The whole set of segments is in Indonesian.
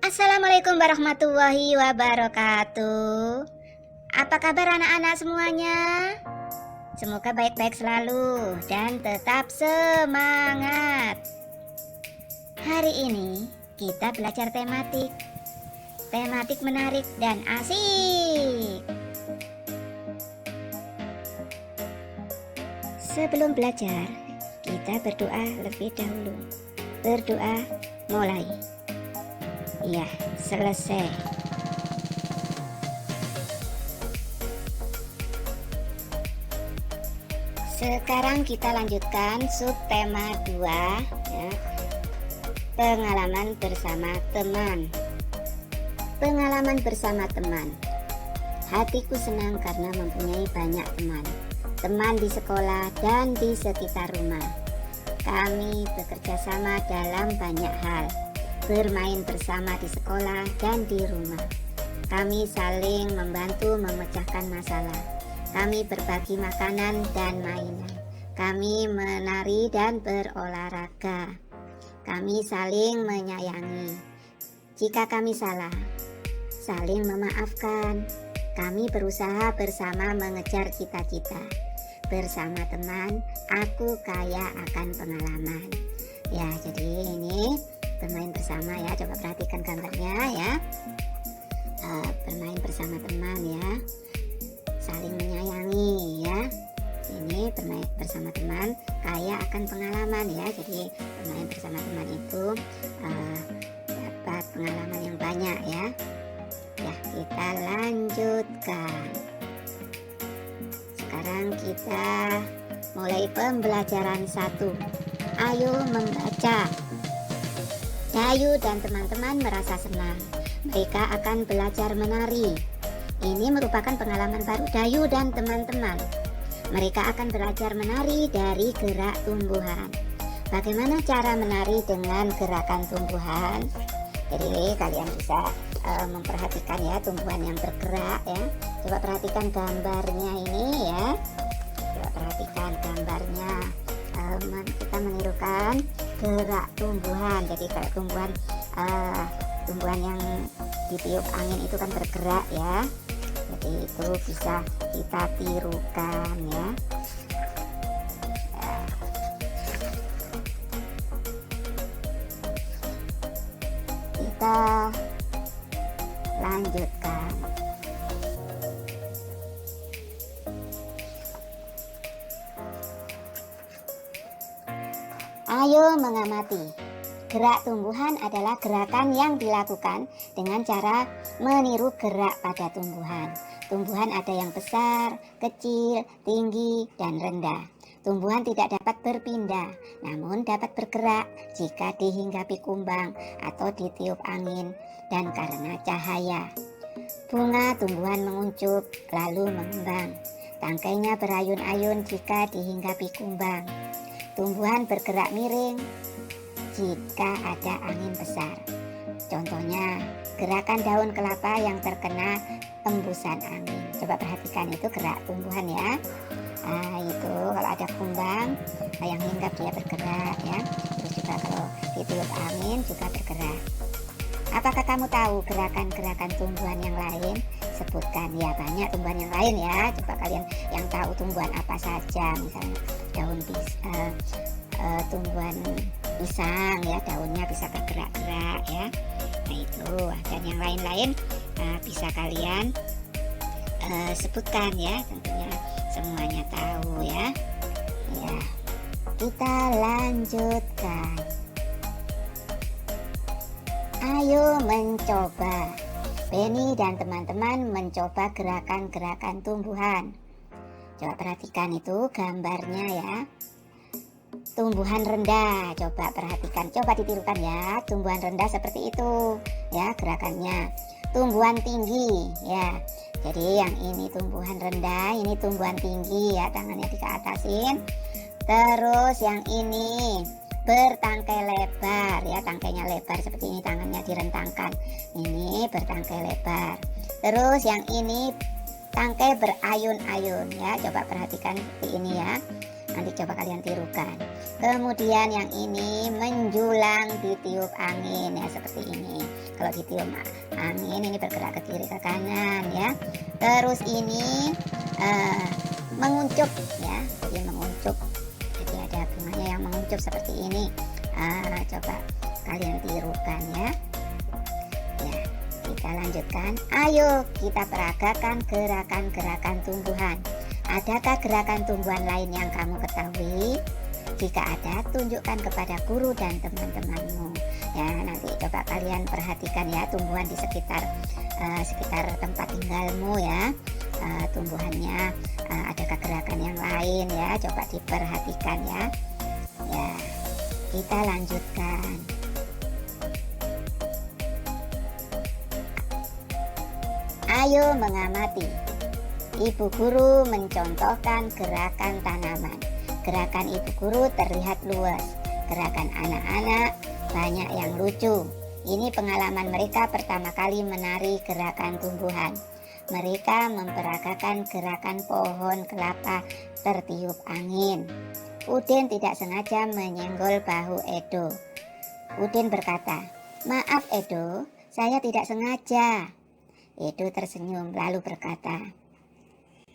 Assalamualaikum warahmatullahi wabarakatuh. Apa kabar anak-anak semuanya? Semoga baik-baik selalu dan tetap semangat. Hari ini kita belajar tematik. Tematik menarik dan asik. Sebelum belajar, kita berdoa lebih dahulu. Berdoa mulai. Ya, selesai. Sekarang kita lanjutkan subtema 2 ya. Pengalaman bersama teman. Pengalaman bersama teman. Hatiku senang karena mempunyai banyak teman. Teman di sekolah dan di sekitar rumah. Kami bekerja sama dalam banyak hal. Bermain bersama di sekolah dan di rumah. Kami saling membantu memecahkan masalah. Kami berbagi makanan dan mainan. Kami menari dan berolahraga. Kami saling menyayangi. Jika kami salah, saling memaafkan. Kami berusaha bersama mengejar cita-cita. Bersama teman, aku kaya akan pengalaman. Ya, jadi ini bermain bersama ya, coba perhatikan gambarnya ya. Bermain bersama teman ya, saling menyayangi ya. Ini bermain bersama teman kaya akan pengalaman ya. Jadi bermain bersama teman itu dapat pengalaman yang banyak ya. Ya, kita lanjutkan. Sekarang kita mulai pembelajaran 1. Ayo membaca. Dayu dan teman-teman merasa senang. Mereka akan belajar menari. Ini merupakan pengalaman baru Dayu dan teman-teman. Mereka akan belajar menari dari gerak tumbuhan. Bagaimana cara menari dengan gerakan tumbuhan? Jadi kalian bisa memperhatikan ya tumbuhan yang bergerak ya. Coba perhatikan gambarnya ini ya. Coba perhatikan gambarnya. Kita menirukan gerak tumbuhan. Jadi gerak tumbuhan tumbuhan yang ditiup angin itu kan bergerak ya. Jadi itu bisa kita tirukan ya. Kita lanjutkan. Ayo mengamati. Gerak tumbuhan adalah gerakan yang dilakukan dengan cara meniru gerak pada tumbuhan. Tumbuhan ada yang besar, kecil, tinggi, dan rendah. Tumbuhan tidak dapat berpindah, namun dapat bergerak jika dihinggapi kumbang atau ditiup angin dan karena cahaya. Bunga tumbuhan menguncup lalu mengembang. Tangkainya berayun-ayun jika dihinggapi kumbang. Tumbuhan bergerak miring jika ada angin besar. Contohnya, gerakan daun kelapa yang terkena embusan angin. Coba perhatikan itu gerak tumbuhan ya. Itu kalau ada kumbang yang hinggap dia bergerak ya. Terus juga kalau ditiup angin juga bergerak. Apakah kamu tahu gerakan-gerakan tumbuhan yang lain? Sebutkan ya, banyak tumbuhan yang lain ya. Coba kalian yang tahu tumbuhan apa saja, misalnya daun tumbuhan pisang ya, daunnya bisa bergerak-gerak ya. Nah itu, dan yang lain-lain bisa kalian sebutkan ya, tentunya semuanya tahu ya. Ya, kita lanjutkan. Ayo mencoba. Benny dan teman-teman mencoba gerakan-gerakan tumbuhan. Coba perhatikan itu gambarnya ya. Tumbuhan rendah, coba perhatikan, coba ditirukan ya. Tumbuhan rendah seperti itu ya gerakannya. Tumbuhan tinggi ya. Jadi yang ini tumbuhan rendah, ini tumbuhan tinggi ya, tangannya dikeatasin. Terus yang ini bertangkai lebar ya, tangkainya lebar seperti ini, tangannya direntangkan. Ini bertangkai lebar. Terus yang ini tangkai berayun-ayun ya. Coba perhatikan seperti ini ya. Nanti coba kalian tirukan. Kemudian yang ini menjulang ditiup angin ya, seperti ini. Kalau ditiup angin ini bergerak ke kiri ke kanan ya. Terus ini menguncup ya, jadi menguncup. Jadi ada bunganya yang menguncup seperti ini. Coba kalian tirukan ya. Ya, kita lanjutkan. Ayo kita peragakan gerakan-gerakan tumbuhan. Adakah gerakan tumbuhan lain yang kamu ketahui? Jika ada, tunjukkan kepada guru dan teman-temanmu. Ya, nanti coba kalian perhatikan ya tumbuhan di sekitar tempat tinggalmu ya. Tumbuhannya adakah gerakan yang lain ya? Coba diperhatikan ya. Ya, kita lanjutkan. Ayo mengamati. Ibu guru mencontohkan gerakan tanaman. Gerakan ibu guru terlihat luas. Gerakan anak-anak banyak yang lucu. Ini pengalaman mereka pertama kali menari gerakan tumbuhan. Mereka memperagakan gerakan pohon kelapa tertiup angin. Udin tidak sengaja menyenggol bahu Edo. Udin berkata, "Maaf Edo, saya tidak sengaja." Edo tersenyum lalu berkata,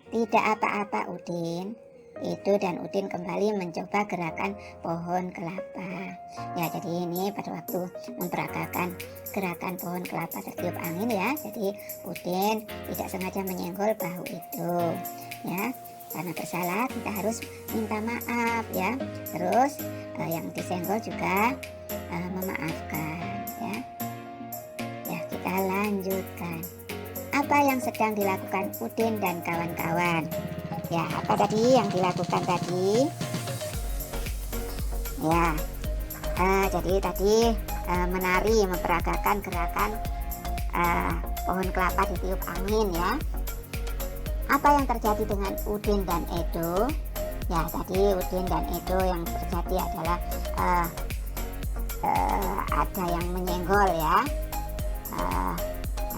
"Tidak apa-apa Udin." Edo dan Udin kembali mencoba gerakan pohon kelapa. Ya, jadi ini pada waktu memperagakan gerakan pohon kelapa tertiup angin ya. Jadi Udin tidak sengaja menyenggol bahu Edo. Ya, karena bersalah kita harus minta maaf ya. Terus yang disenggol juga memaafkan ya. Ya, kita lanjutkan. Apa yang sedang dilakukan Udin dan kawan-kawan? Ya, apa tadi yang dilakukan tadi? Ya, jadi tadi menari, memperagakan gerakan pohon kelapa ditiup angin ya. Apa yang terjadi dengan Udin dan Edo? Ya, tadi Udin dan Edo yang terjadi adalah ada yang menyenggol ya.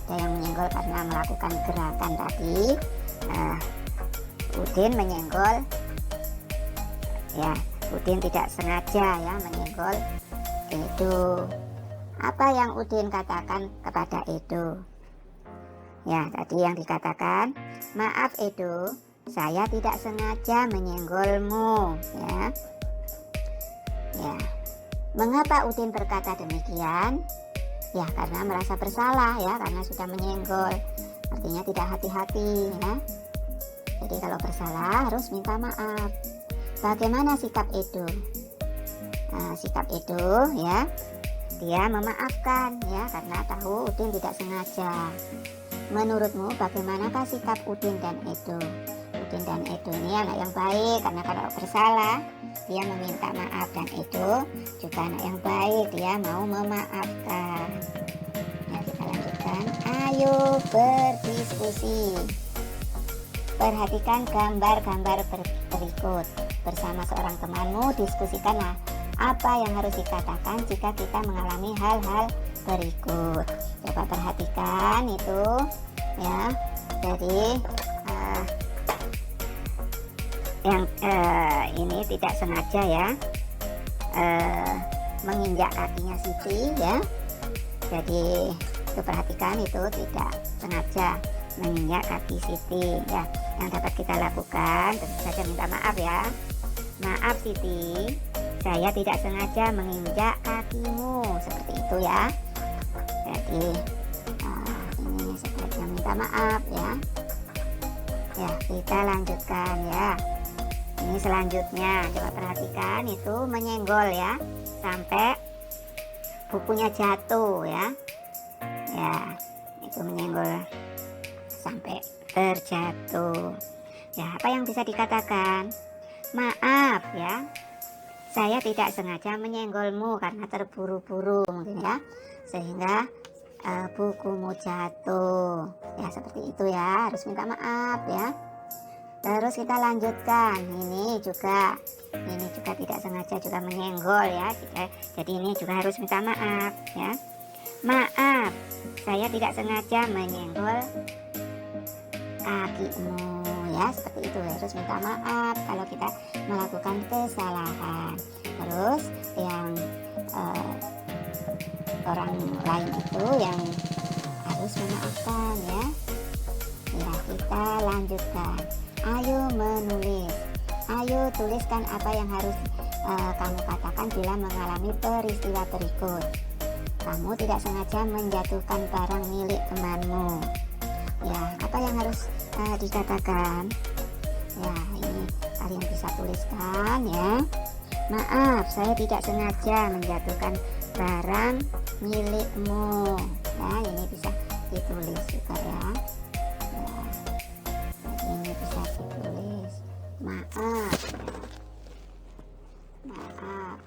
Ada yang menyenggol karena melakukan gerakan tadi. Udin menyenggol ya, Udin tidak sengaja ya menyenggol Edo. Apa yang Udin katakan kepada Edo? Ya, tadi yang dikatakan, "Maaf Edo, saya tidak sengaja menyenggolmu." Ya. Ya. Mengapa Udin berkata demikian? Ya, karena merasa bersalah ya, karena sudah menyenggol. Artinya tidak hati-hati ya. Jadi kalau bersalah harus minta maaf. Bagaimana sikap Edo? Sikap Edo ya, dia memaafkan ya karena tahu Udin tidak sengaja. Menurutmu bagaimanakah sikap Udin dan Edo? Udin dan Edo ini anak yang baik karena kalau bersalah dia meminta maaf, dan Edo juga anak yang baik, dia mau memaafkan. Nah, kita lanjutkan. Ayo berdiskusi. Perhatikan gambar-gambar berikut. Bersama seorang temanmu, diskusikanlah apa yang harus dikatakan jika kita mengalami hal-hal berikut. Coba perhatikan itu ya. Jadi yang ini tidak sengaja ya, menginjak kakinya Siti ya. Jadi itu perhatikan, itu tidak sengaja menginjak kaki Siti ya. Yang dapat kita lakukan tentu saja minta maaf ya. "Maaf Siti, saya tidak sengaja menginjak kakimu." Seperti itu ya. Jadi ini sebaiknya minta maaf ya. Ya, kita lanjutkan ya. Ini selanjutnya, coba perhatikan, itu menyenggol ya, sampai bukunya jatuh ya. Ya, itu menyenggol sampai terjatuh. Ya, apa yang bisa dikatakan? "Maaf ya, saya tidak sengaja menyenggolmu karena terburu-buru mungkin ya, sehingga bukumu jatuh." Ya, seperti itu ya, harus minta maaf ya. Terus kita lanjutkan, ini juga tidak sengaja juga menyenggol ya. Jadi ini juga harus minta maaf ya. "Maaf, saya tidak sengaja menyenggol kakimu." ya, seperti itu. Harus minta maaf kalau kita melakukan kesalahan. Terus yang orang lain itu yang harus memaafkan ya. Ya, kita lanjutkan. Ayo menulis. Ayo tuliskan apa yang harus kamu katakan bila mengalami peristiwa berikut. Kamu tidak sengaja menjatuhkan barang milik temanmu. Ya, apa yang harus dikatakan? Ya, ini kalian bisa tuliskan ya. Maaf, saya tidak sengaja menjatuhkan barang milikmu. Ya, ini bisa ditulis juga ya. Ya, ini bisa ditulis. Maaf. Maaf.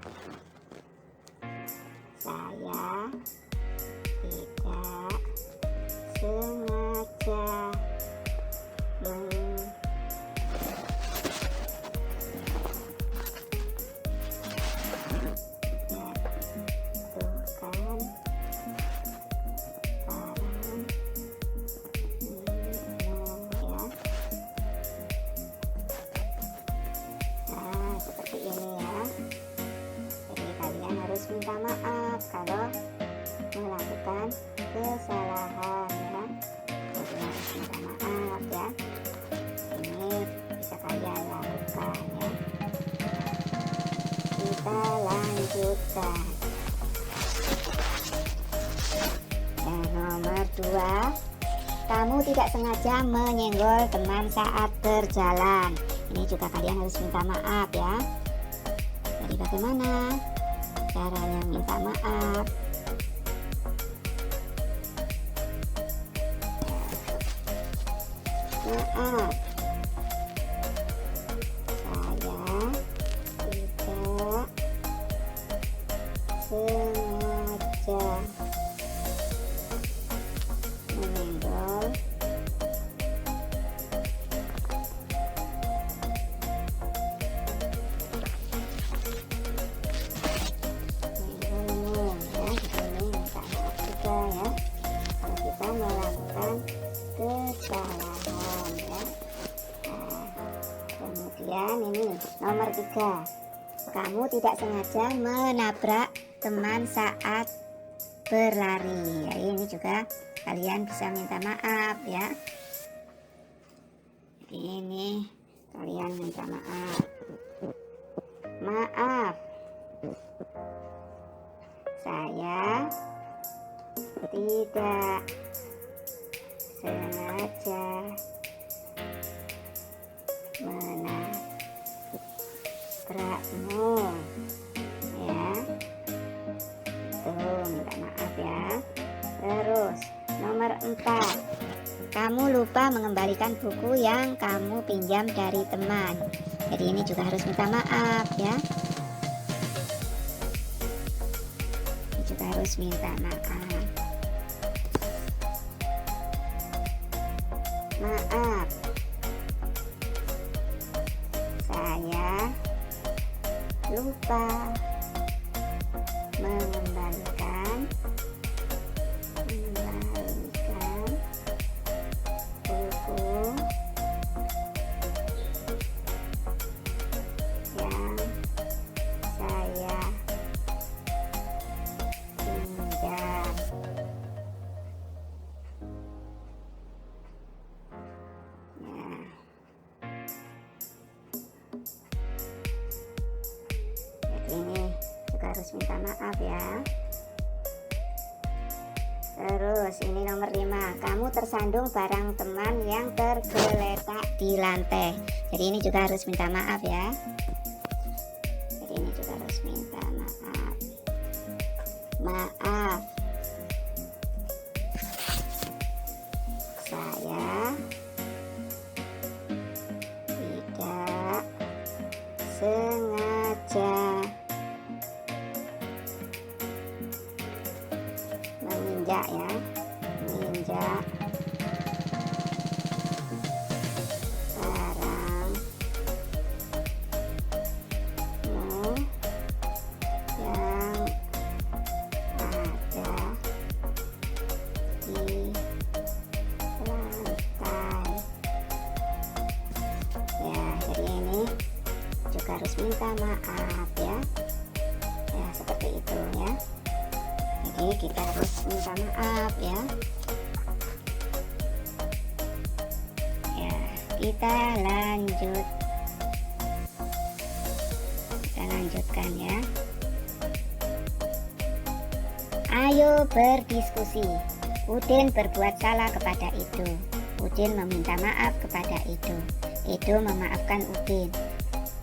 Saya tidak sengaja minta maaf kalau melakukan kesalahan ya. Jadi harus minta maaf ya. Ini bisa kalian lakukan ya. Kita lanjutkan. Dan nomor 2, kamu tidak sengaja menyenggol teman saat berjalan. Ini juga kalian harus minta maaf ya. Jadi bagaimana caranya minta maaf? Maaf, saya tidak sengaja menyenggol kesalahan ya. Nah, kemudian ini nomor 3, kamu tidak sengaja menabrak teman saat berlari ya. Ini juga kalian bisa minta maaf ya. Ini kalian minta maaf. Maaf, saya tidak sengaja menabrakmu ya. Tuh, minta maaf ya. Terus nomor 4, kamu lupa mengembalikan buku yang kamu pinjam dari teman. Jadi ini juga harus minta maaf ya. Ini juga harus minta maaf. Maaf, saya lupa mengembalikan buku yang saya pinjam. Ini juga harus minta maaf ya. Terus ini nomor 5, kamu tersandung barang teman yang tergeletak di lantai. Jadi ini juga harus minta maaf ya. Jadi ini juga harus minta maaf. Maaf, saya tidak sengaja menginjak ya, menginjak barangmu yang ada di lantai. meminta maaf ya. Ya, seperti itu ya. Jadi kita harus minta maaf ya. Ya, kita lanjutkan ya. Ayo berdiskusi. Udin berbuat salah kepada Edo. Udin meminta maaf kepada Edo. Edo memaafkan Udin.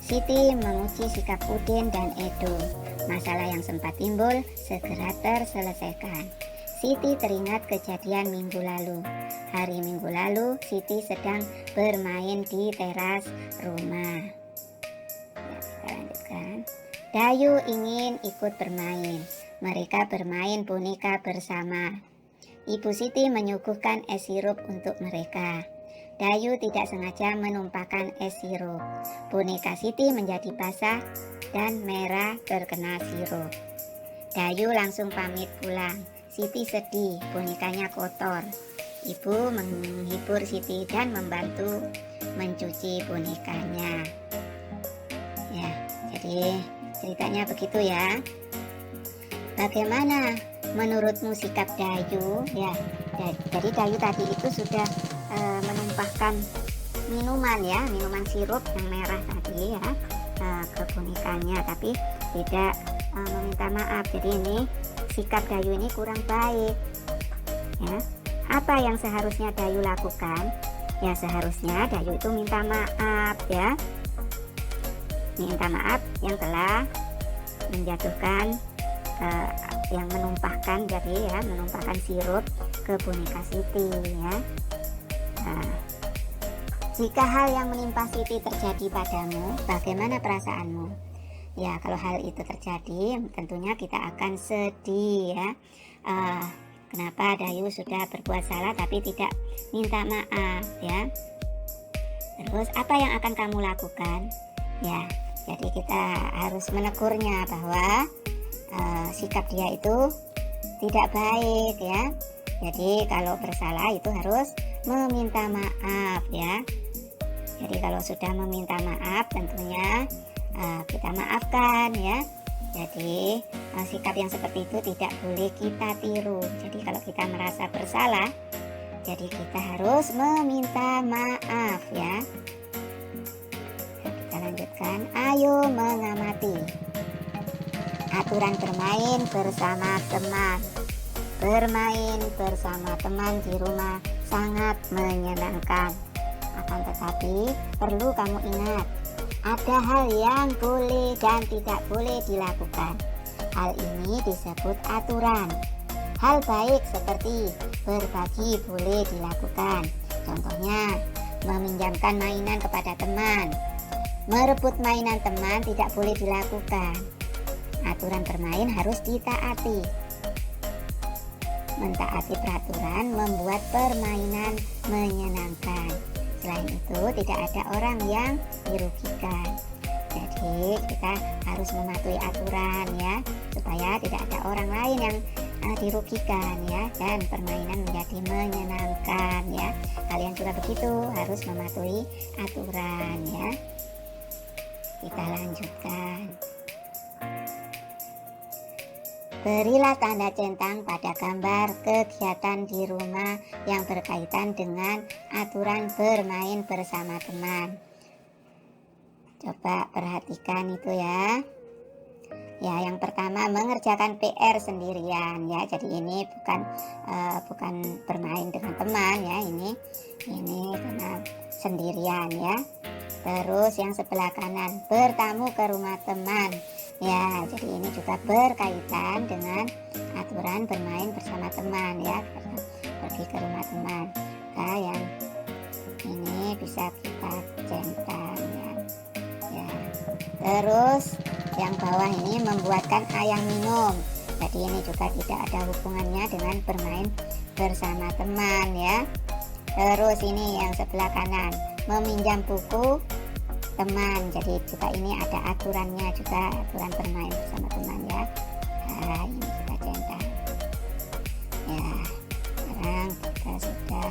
Siti memuji sikap Udin dan Edo. Masalah yang sempat timbul segera terselesaikan. Siti teringat kejadian minggu lalu. Hari minggu lalu Siti sedang bermain di teras rumah. Ya, kita lanjutkan. Dayu ingin ikut bermain. Mereka bermain boneka bersama. Ibu Siti menyuguhkan es sirup untuk mereka. Dayu tidak sengaja menumpahkan es sirup. Boneka Siti menjadi basah dan merah terkena sirup. Dayu langsung pamit pulang. Siti sedih, bonekanya kotor. Ibu menghibur Siti dan membantu mencuci bonekanya. Ya, jadi ceritanya begitu ya. Bagaimana menurutmu sikap Dayu? Ya, jadi Dayu tadi itu sudah menumpahkan minuman ya, minuman sirup yang merah tadi ya ke bonekanya, tapi tidak meminta maaf. Jadi ini sikap Dayu ini kurang baik ya. Apa yang seharusnya Dayu lakukan? Ya, seharusnya Dayu itu minta maaf ya. Minta maaf yang telah menjatuhkan yang menumpahkan, jadi ya menumpahkan sirup ke boneka Siti ya. Nah, jika hal yang menimpa Siti terjadi padamu, bagaimana perasaanmu? Ya, kalau hal itu terjadi, tentunya kita akan sedih ya. Kenapa Dayu sudah berbuat salah tapi tidak minta maaf ya? Terus apa yang akan kamu lakukan? Ya, jadi kita harus menegurnya bahwa sikap dia itu tidak baik ya. Jadi kalau bersalah itu harus meminta maaf ya. Jadi kalau sudah meminta maaf tentunya kita maafkan ya. Jadi sikap yang seperti itu tidak boleh kita tiru. Jadi kalau kita merasa bersalah, jadi kita harus meminta maaf ya. Kita lanjutkan. Ayo mengamati. Aturan bermain bersama teman. Bermain bersama teman di rumah sangat menyenangkan. Akan tetapi perlu kamu ingat, ada hal yang boleh dan tidak boleh dilakukan. Hal ini disebut aturan. Hal baik seperti berbagi boleh dilakukan. Contohnya, meminjamkan mainan kepada teman. Merebut mainan teman tidak boleh dilakukan. Aturan bermain harus ditaati. Mentaati peraturan membuat permainan menyenangkan. Selain itu, tidak ada orang yang dirugikan. Jadi, kita harus mematuhi aturan ya, supaya tidak ada orang lain yang dirugikan ya, dan permainan menjadi menyenangkan ya. Kalian juga begitu, harus mematuhi aturan ya. Kita lanjutkan. Berilah tanda centang pada gambar kegiatan di rumah yang berkaitan dengan aturan bermain bersama teman. Coba perhatikan itu ya. Ya, yang pertama mengerjakan PR sendirian ya. Jadi ini bukan bermain dengan teman ya. Ini karena sendirian ya. Terus yang sebelah kanan bertamu ke rumah teman. Ya, jadi ini juga berkaitan dengan aturan bermain bersama teman ya, pergi ke rumah teman. Nah, yang ini bisa kita centang ya. Ya. Terus yang bawah ini membuatkan ayam minum. Jadi ini juga tidak ada hubungannya dengan bermain bersama teman ya. Terus ini yang sebelah kanan meminjam buku teman, jadi juga ini ada aturannya juga, aturan bermain bersama teman ya. Nah, ini kita centang ya. Sekarang kita sudah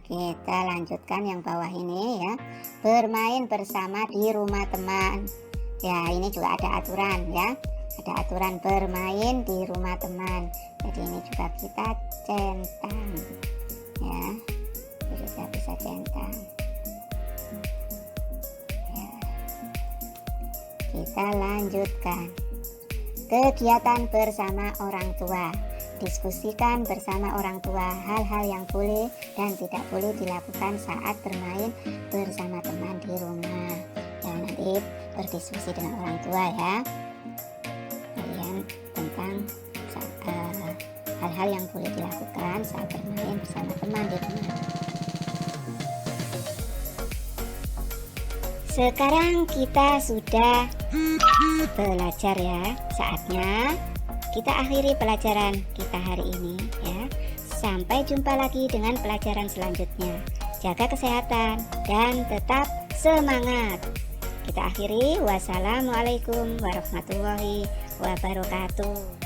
Kita lanjutkan yang bawah ini ya. Bermain bersama di rumah teman. Ya, ini juga ada aturan ya. Ada aturan bermain di rumah teman. Jadi ini juga kita centang ya. Kita bisa centang. Ya. Kita lanjutkan. Kegiatan bersama orang tua. Diskusikan bersama orang tua hal-hal yang boleh dan tidak boleh dilakukan saat bermain bersama teman di rumah. Ya, nanti berdiskusi dengan orang tua ya. Kalian tentang hal-hal yang boleh dilakukan saat bermain bersama teman di rumah. Sekarang kita sudah belajar ya. Saatnya kita akhiri pelajaran kita hari ini ya. Sampai jumpa lagi dengan pelajaran selanjutnya. Jaga kesehatan dan tetap semangat. Kita akhiri. Wassalamualaikum warahmatullahi wabarakatuh.